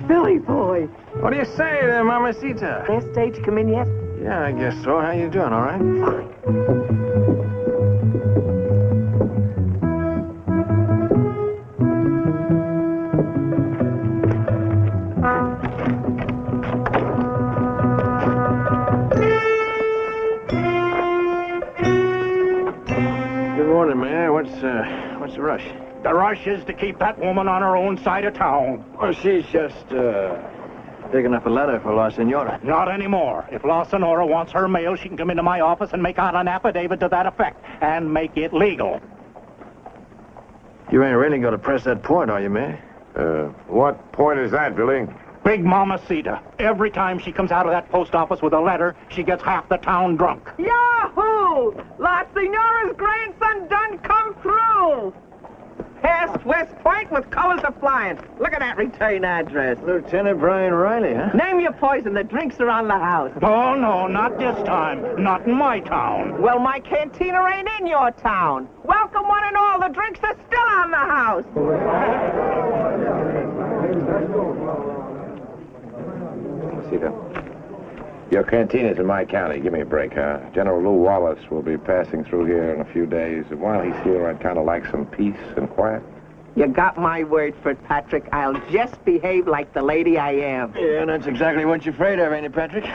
Billy boy. What do you say there, Mamacita? Last stage come in yet? Yeah, I guess so. How you doing, all right? Fine. Good morning, Mayor. What's the rush? The rush is to keep that woman on her own side of town. Well, she's just, picking up a letter for La Senora. Not anymore. If La Sonora wants her mail, she can come into my office and make out an affidavit to that effect. And make it legal. You ain't really going to press that point, are you, Mayor? What point is that, Billy? Big Mamacita. Every time she comes out of that post office with a letter, she gets half the town drunk. Yahoo! La Senora's grandson done come through! Past West Point with colors a flying. Look at that return address. Lieutenant Brian Riley, huh? Name your poison. The drinks are on the house. Oh, no, not this time. Not in my town. Well, my cantina ain't in your town. Welcome one and all. The drinks are still on the house. Your cantina's in my county. Give me a break, huh? General Lew Wallace will be passing through here in a few days. And while he's here, I'd kind of like some peace and quiet. You got my word for it, Patrick. I'll just behave like the lady I am. Yeah, and that's exactly what you're afraid of, ain't it, Patrick?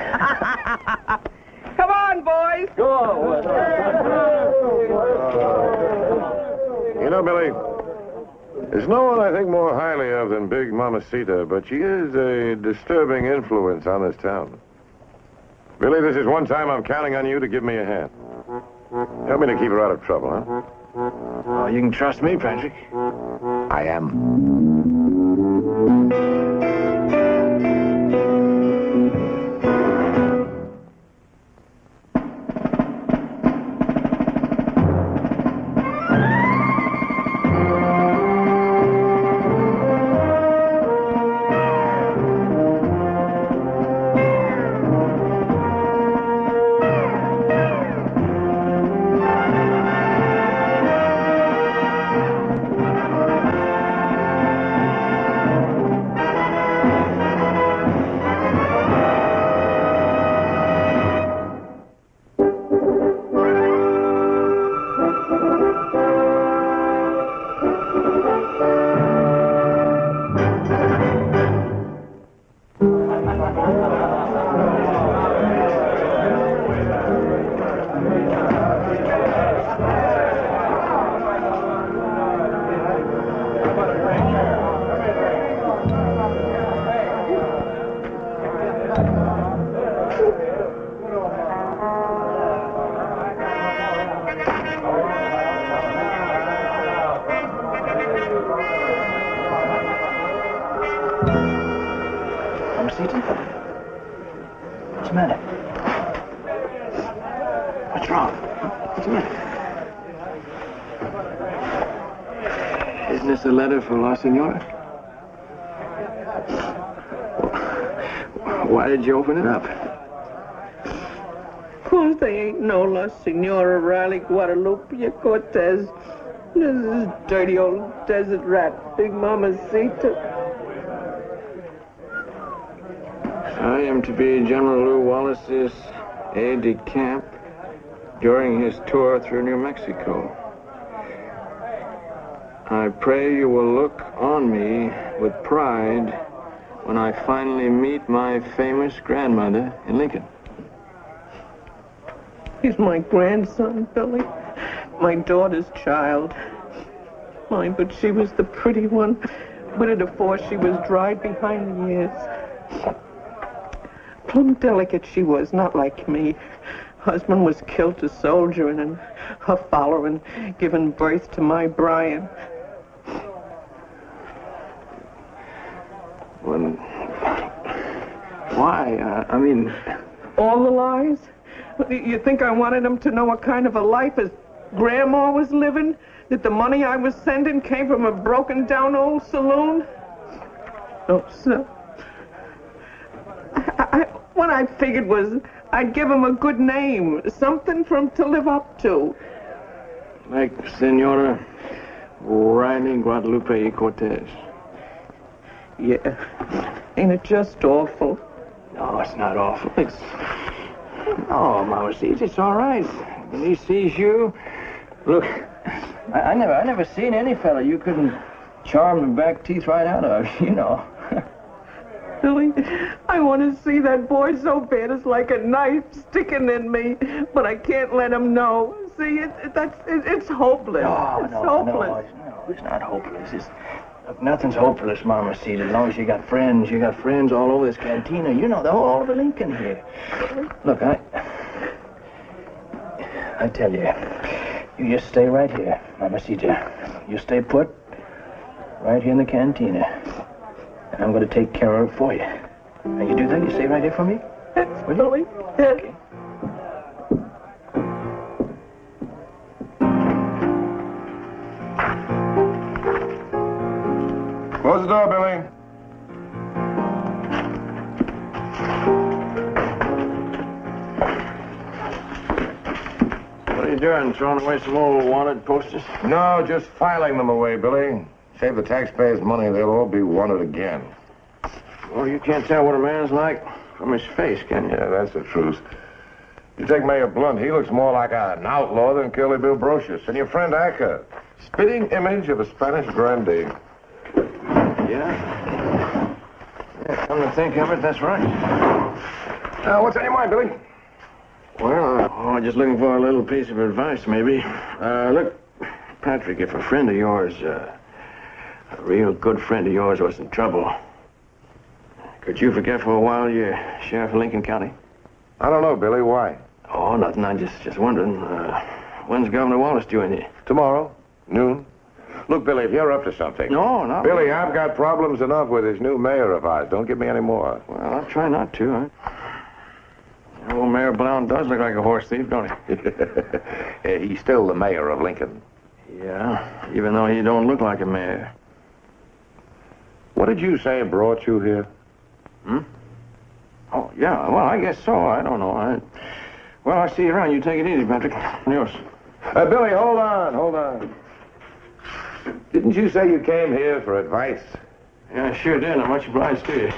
Come on, boys. You know, Billy, there's no one I think more highly of than Big Mamacita, but she is a disturbing influence on this town. Billy, this is one time I'm counting on you to give me a hand. Help me to keep her out of trouble, huh? Oh, you can trust me, Patrick. I am. Mamacita? What's the matter? What's wrong? What's the matter? Isn't this a letter for La Senora? Why did you open it up? Course they ain't no La Senora Riley Guadalupe Cortez. This is dirty old desert rat, Big Mamacita. I am to be General Lew Wallace's aide-de-camp during his tour through New Mexico. I pray you will look on me with pride when I finally meet my famous grandmother in Lincoln. He's my grandson, Billy. My daughter's child. Mine, but she was the pretty one. But at a force, she was dried behind the ears. Plumb delicate she was, not like me. Husband was killed to soldiering and her following, giving birth to my Brian. Well, why? I mean... All the lies? You think I wanted him to know what kind of a life his grandma was living? That the money I was sending came from a broken-down old saloon? No, sir. What I figured was I'd give him a good name, something for him to live up to. Like Senora Riley Guadalupe y Cortez. Yeah. Ain't it just awful? No, it's not awful. It's... Oh, Mama sees it's all right. When he sees you... Look, I never seen any fella you couldn't charm the back teeth right out of, you know. Billy, I want to see that boy so bad it's like a knife sticking in me, but I can't let him know. See, it's hopeless. It's hopeless. No, it's not hopeless. Look, nothing's hopeless, Mama sees. As long as you got friends all over this cantina. You know, the whole of Lincoln here. Look, I tell you, you just stay right here, Mamacita. You stay put right here in the cantina. And I'm going to take care of it for you. Now, you do that? You stay right here for me? Will you? Yes. Okay. Close the door, Billy. What are you doing? Throwing away some old wanted posters? No, just filing them away, Billy. Save the taxpayers' money, they'll all be wanted again. Well, you can't tell what a man's like from his face, can you? Yeah, that's the truth. You take Mayor Blunt, he looks more like an outlaw than Curly Bill Brocious. And your friend Acker, spitting image of a Spanish grandee. Yeah? Yeah, come to think of it, that's right. Now, what's on your mind, Billy? Well, just looking for a little piece of advice, maybe. Look, Patrick, if a friend of yours, a real good friend of yours was in trouble, could you forget for a while you're sheriff of Lincoln County? I don't know, Billy. Why? Oh, nothing. I'm just wondering. When's Governor Wallace due in here? Tomorrow, noon. Look, Billy, if you're up to something. No. Billy, I've got problems enough with this new mayor of ours. Don't give me any more. Well, I'll try not to, huh? Old Mayor Blount does look like a horse thief, don't he? He's still the mayor of Lincoln. Yeah, even though he don't look like a mayor. What did you say brought you here? Oh, yeah, well, I guess so. I don't know. Well, I'll see you around. You take it easy, Patrick. Adios. Billy, hold on. Didn't you say you came here for advice? Yeah, I sure did. I'm much obliged to you.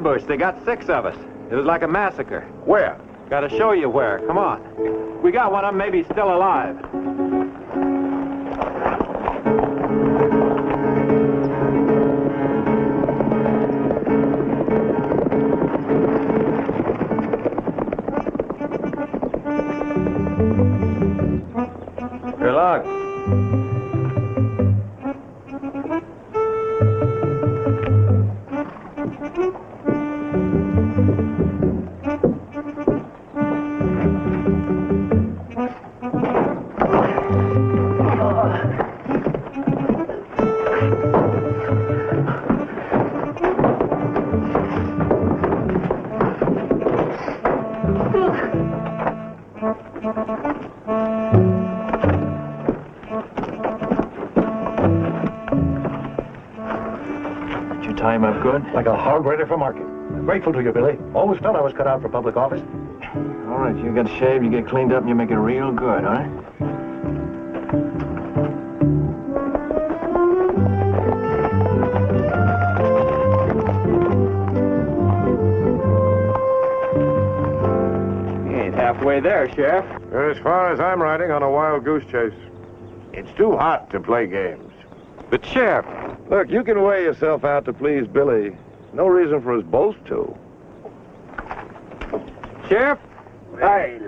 ambush. They got 6 of us. It was like a massacre. Where? Gotta show you where. Come on. We got one of them maybe still alive. Good luck. Did you tie him up good? Like a hog ready for market. Grateful to you, Billy. Always felt I was cut out for public office. All right, you get shaved, you get cleaned up, and you make it real good, all right? You ain't halfway there, Sheriff. As far as I'm riding on a wild goose chase. It's too hot to play games. But, Sheriff, Look, you can wear yourself out to please Billy. No reason for us both to. Sheriff, Hey,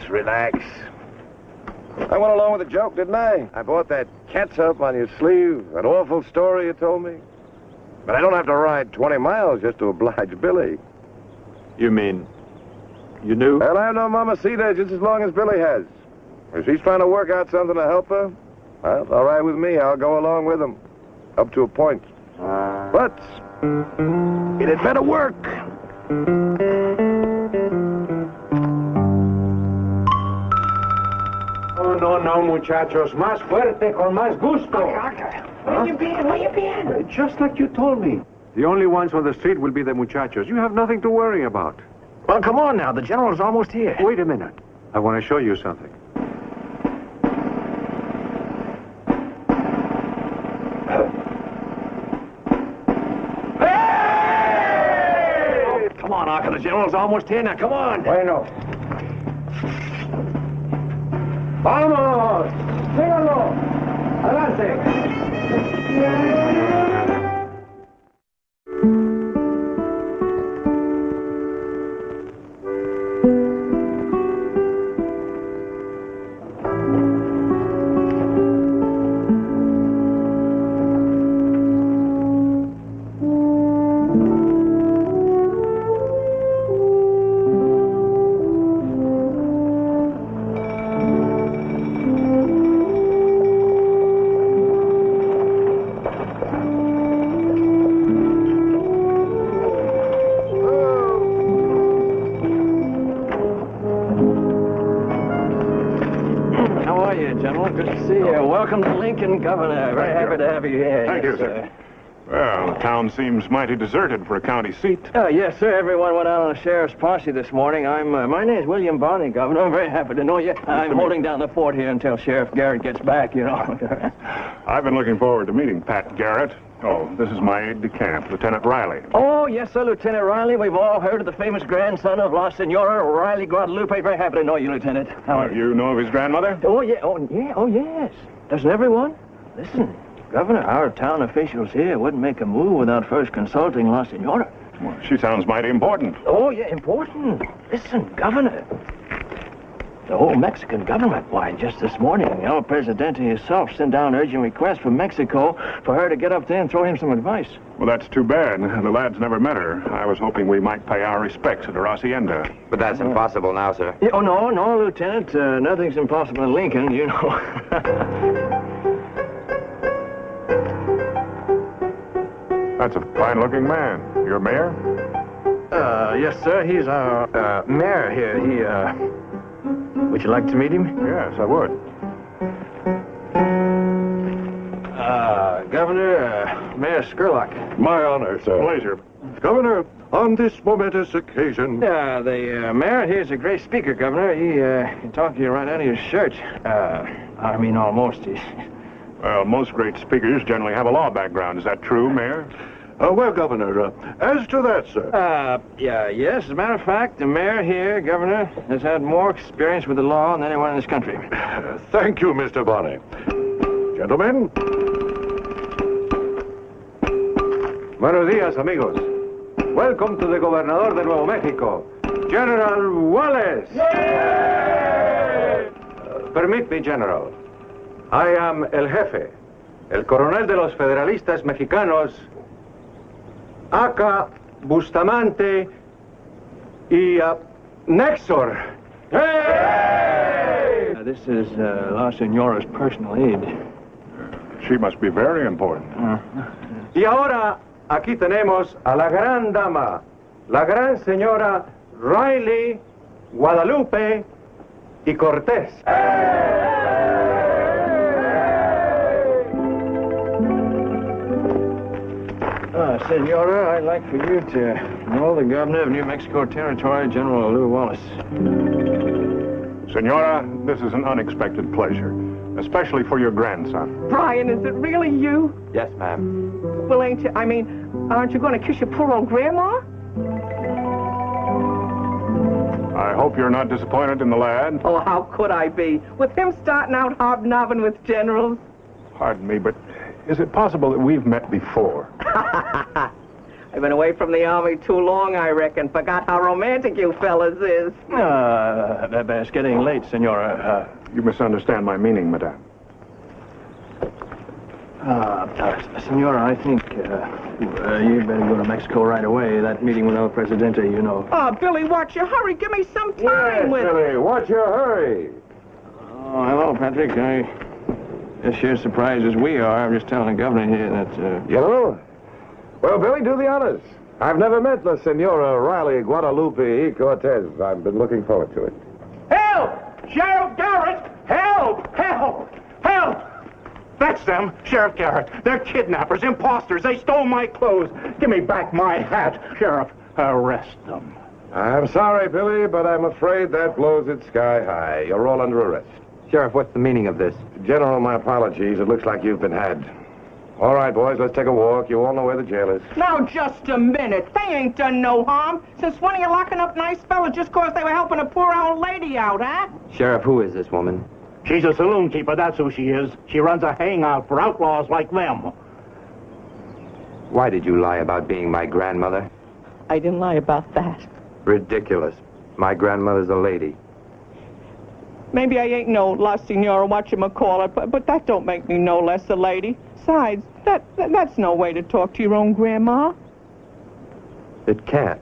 relax. I went along with the joke, didn't I? I bought that catsup on your sleeve, that awful story you told me. But I don't have to ride 20 miles just to oblige Billy. you mean you knew? Well, I know Mamacita just as long as Billy has. If she's trying to work out something to help her, well, all right with me. I'll go along with him. Up to a point. But it had better work. Oh, no, muchachos. Más fuerte, con más gusto. Where you been? Just like you told me. The only ones on the street will be the muchachos. You have nothing to worry about. Well, come on now. The general's almost here. Wait a minute. I want to show you something. Come on, Arca. The general's almost here now. Come on. Bueno. Vamos. Síganlo. Adelante. How are you, General? Good to see you. Welcome to Lincoln, Governor. Very happy to have you here. Thank you, sir. Well, the town seems mighty deserted for a county seat. Yes, sir. Everyone went out on the sheriff's posse this morning. My name's William Barney, Governor. I'm very happy to know you. I'm holding down the fort here until Sheriff Garrett gets back, you know. I've been looking forward to meeting Pat Garrett. Oh, this is my aide-de-camp, Lieutenant Riley. Oh, yes, sir, Lieutenant Riley. We've all heard of the famous grandson of La Senora Riley Guadalupe. Very happy to know you, Lieutenant. How are you? You know of his grandmother? Oh, yeah. Oh, yes. Doesn't everyone? Listen, Governor, our town officials here wouldn't make a move without first consulting La Senora. Well, she sounds mighty important. Oh, yeah, important. Listen, Governor. The whole Mexican government, why, just this morning, El Presidente himself sent down an urgent request from Mexico for her to get up there and throw him some advice. Well, that's too bad. The lad's never met her. I was hoping we might pay our respects at her hacienda. But that's impossible now, sir. Yeah, oh, no, Lieutenant. Nothing's impossible in Lincoln, you know. That's a fine-looking man. Your mayor? Yes, sir. He's our mayor here. Would you like to meet him? Yes, I would. Governor, Mayor Skurlock. My honor, sir. Pleasure. Governor, on this momentous occasion... The mayor here's a great speaker, Governor. He can talk to you right out of your shirt. I mean, almost. Well, most great speakers generally have a law background. Is that true, Mayor? Well, Governor, as to that, sir. Yes. As a matter of fact, the mayor here, Governor, has had more experience with the law than anyone in this country. Thank you, Mr. Bonney. Gentlemen. Buenos dias, amigos. Welcome to the Gobernador de Nuevo Mexico, General Wallace. Permit me, General. I am el jefe, el coronel de los federalistas mexicanos, Aca, Bustamante y Nexor. Hey! This is La Señora's personal aide. She must be very important. Y ahora aquí tenemos a la gran dama, la gran señora Riley, Guadalupe y Cortés. Senora, I'd like for you to know the governor of New Mexico Territory, General Lew Wallace. Senora, this is an unexpected pleasure, especially for your grandson. Brian, is it really you? Yes, ma'am. Well, ain't you? I mean, aren't you going to kiss your poor old grandma? I hope you're not disappointed in the lad. Oh, how could I be? With him starting out hobnobbing with generals. Pardon me, but is it possible that we've met before? I've been away from the army too long, I reckon. Forgot how romantic you fellas is. It's getting late, Senora. You misunderstand my meaning, madame. Senora, I think you'd better go to Mexico right away. That meeting with El Presidente, you know. Oh, Billy, watch your hurry. Give me some time with it. Billy, watch your hurry. Oh, hello, Patrick. I guess you're as surprised as we are. I'm just telling the governor here that, You know? Well, Billy, do the honors. I've never met La Senora Riley Guadalupe y Cortez. I've been looking forward to it. Help! Sheriff Garrett! Help! Help! Help! That's them, Sheriff Garrett. They're kidnappers, imposters. They stole my clothes. Give me back my hat. Sheriff, arrest them. I'm sorry, Billy, but I'm afraid that blows it sky high. You're all under arrest. Sheriff, what's the meaning of this? General, my apologies. It looks like you've been had. All right, boys, let's take a walk. You all know where the jail is. Now, just a minute. They ain't done no harm. Since when are you locking up nice fellas just 'cause they were helping a poor old lady out, huh? Sheriff, who is this woman? She's a saloon keeper, that's who she is. She runs a hangout for outlaws like them. Why did you lie about being my grandmother? I didn't lie about that. Ridiculous. My grandmother's a lady. Maybe I ain't no La Senora, whatchamacallit, but that don't make me no less a lady. Besides, that's no way to talk to your own grandma. It can't.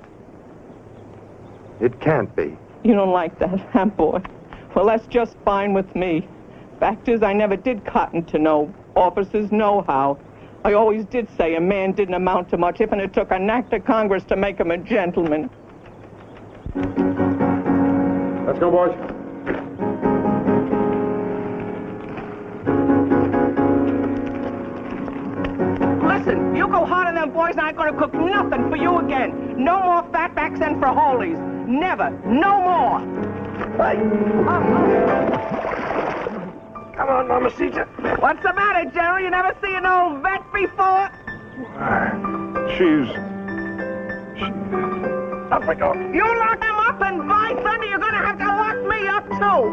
It can't be. You don't like that, huh, boy? Well, that's just fine with me. Fact is, I never did cotton to no officers know-how. I always did say a man didn't amount to much if and it took an act of Congress to make him a gentleman. Let's go, boys. Listen, you go hard on them boys and I ain't gonna cook nothing for you again. No more fatbacks and frijoles. Never. No more. Come on, Mamacita. What's the matter, Jerry? You never see an old vet before? She's... Up we go. You lock him up and by thunder, you're gonna have to lock me up too.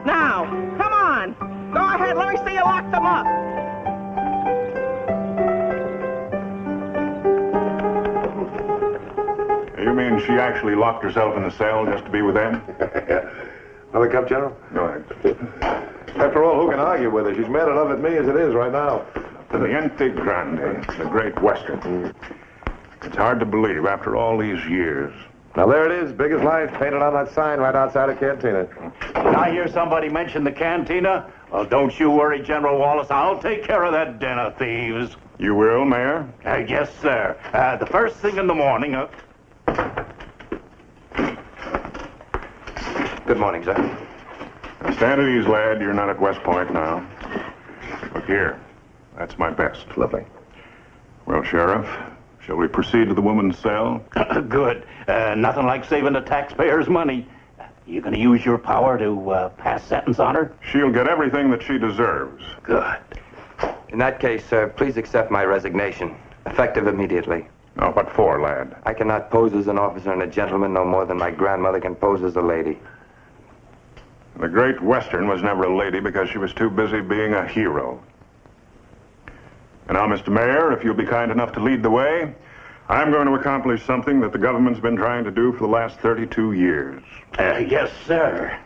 Now, come on. Go ahead, let me see you lock them up. You mean she actually locked herself in the cell just to be with them? Another cup, General? Go ahead. After all, who can argue with her? She's mad enough at me as it is right now. Teniente Grande, the Great Western. It's hard to believe after all these years. Now, there it is, big as life, painted on that sign right outside the cantina. I hear somebody mention the cantina. Well, don't you worry, General Wallace. I'll take care of that den of thieves. You will, Mayor? Yes, sir. The first thing in the morning... Good morning, sir. Now stand at ease, lad. You're not at West Point now. Look here. That's my best. Lovely. Well, Sheriff, shall we proceed to the woman's cell? Good. Nothing like saving the taxpayers' money. You gonna use your power to pass sentence on her? She'll get everything that she deserves. Good. In that case, sir, please accept my resignation. Effective immediately. Now, what for, lad? I cannot pose as an officer and a gentleman no more than my grandmother can pose as a lady. The Great Western was never a lady because she was too busy being a hero. And now, Mr. Mayor, if you'll be kind enough to lead the way, I'm going to accomplish something that the government's been trying to do for the last 32 years. Yes, sir.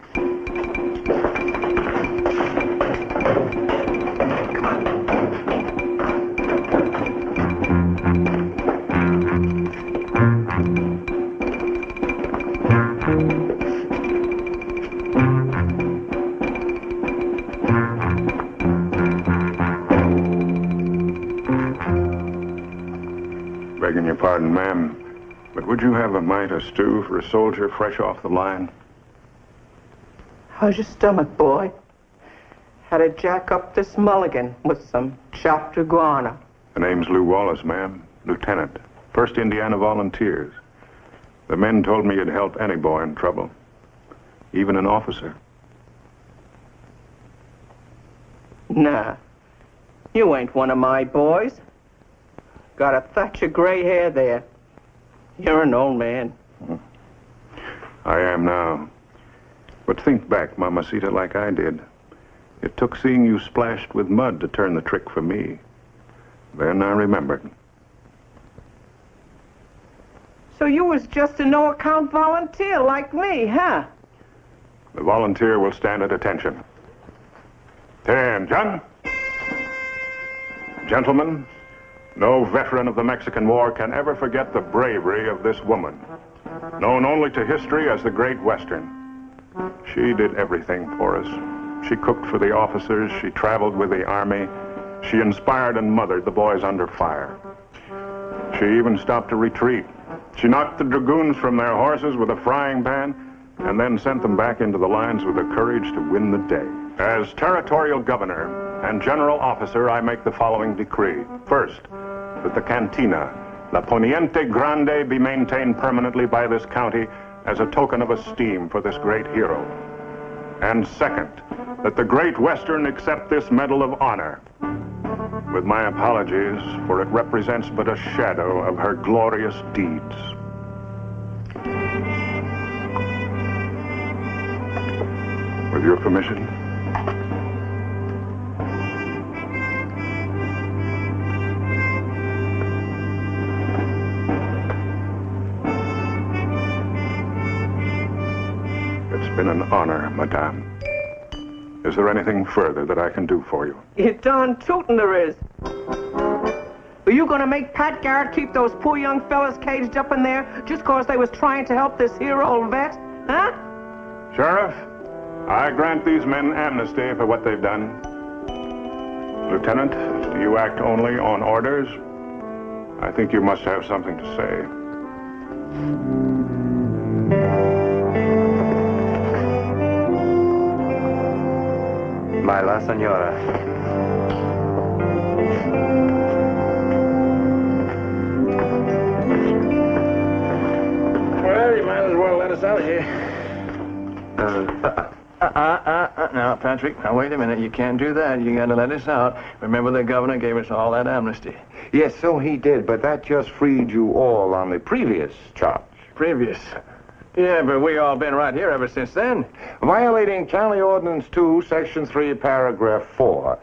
Begging your pardon, ma'am, but would you have a mite of stew for a soldier fresh off the line? How's your stomach, boy? Had to jack up this mulligan with some chopped iguana. The name's Lew Wallace, ma'am. Lieutenant. 1st Indiana Volunteers. The men told me you'd help any boy in trouble. Even an officer. Nah, you ain't one of my boys. Got a thatch of gray hair there. You're an old man. I am now. But think back, Mamacita, like I did. It took seeing you splashed with mud to turn the trick for me. Then I remembered. So you was just a no-account volunteer like me, huh? The volunteer will stand at attention. Attention! Gentlemen, no veteran of the Mexican War can ever forget the bravery of this woman, known only to history as the Great Western. She did everything for us. She cooked for the officers, she traveled with the Army, she inspired and mothered the boys under fire. She even stopped a retreat. She knocked the dragoons from their horses with a frying pan and then sent them back into the lines with the courage to win the day. As territorial governor and general officer, I make the following decree. First, that the cantina, La Poniente Grande, be maintained permanently by this county as a token of esteem for this great hero. And second, that the Great Western accept this Medal of Honor, with my apologies, for it represents but a shadow of her glorious deeds. With your permission. It's been an honor, Madame. Is there anything further that I can do for you? You darn tootin' there is. Are you gonna make Pat Garrett keep those poor young fellas caged up in there just 'cause they was trying to help this hero old vet? Huh? Sheriff, I grant these men amnesty for what they've done. Lieutenant, do you act only on orders? I think you must have something to say. My La Senora. Well, you might as well let us out of here. Now, Patrick, now wait a minute. You can't do that. You gotta let us out. Remember, the governor gave us all that amnesty. Yes, so he did, but that just freed you all on the previous charge. Previous. Yeah, but we all been right here ever since then. Violating County Ordinance 2, Section 3, Paragraph 4.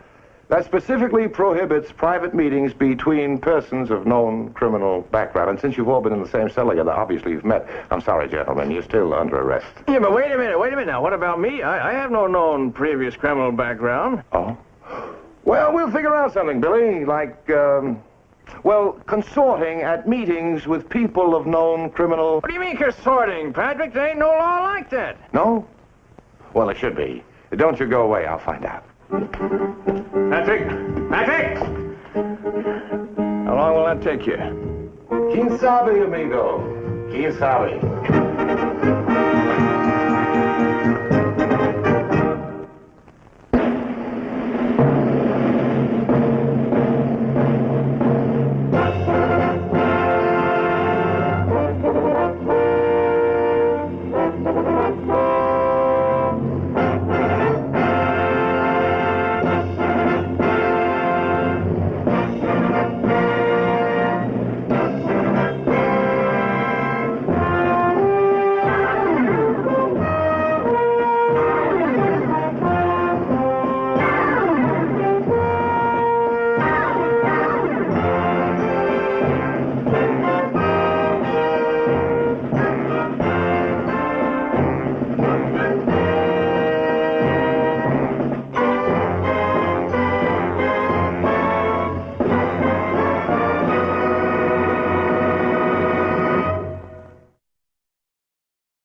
That specifically prohibits private meetings between persons of known criminal background. And since you've all been in the same cell together, obviously you've met. I'm sorry, gentlemen, you're still under arrest. Yeah, but wait a minute now. What about me? I have no known previous criminal background. Oh? Well, we'll figure out something, Billy, like, consorting at meetings with people of known criminal... What do you mean consorting, Patrick? There ain't no law like that. No? Well, it should be. Don't you go away. I'll find out. Patrick! Patrick! How long will that take you? Quien sabe, amigo? Quien sabe?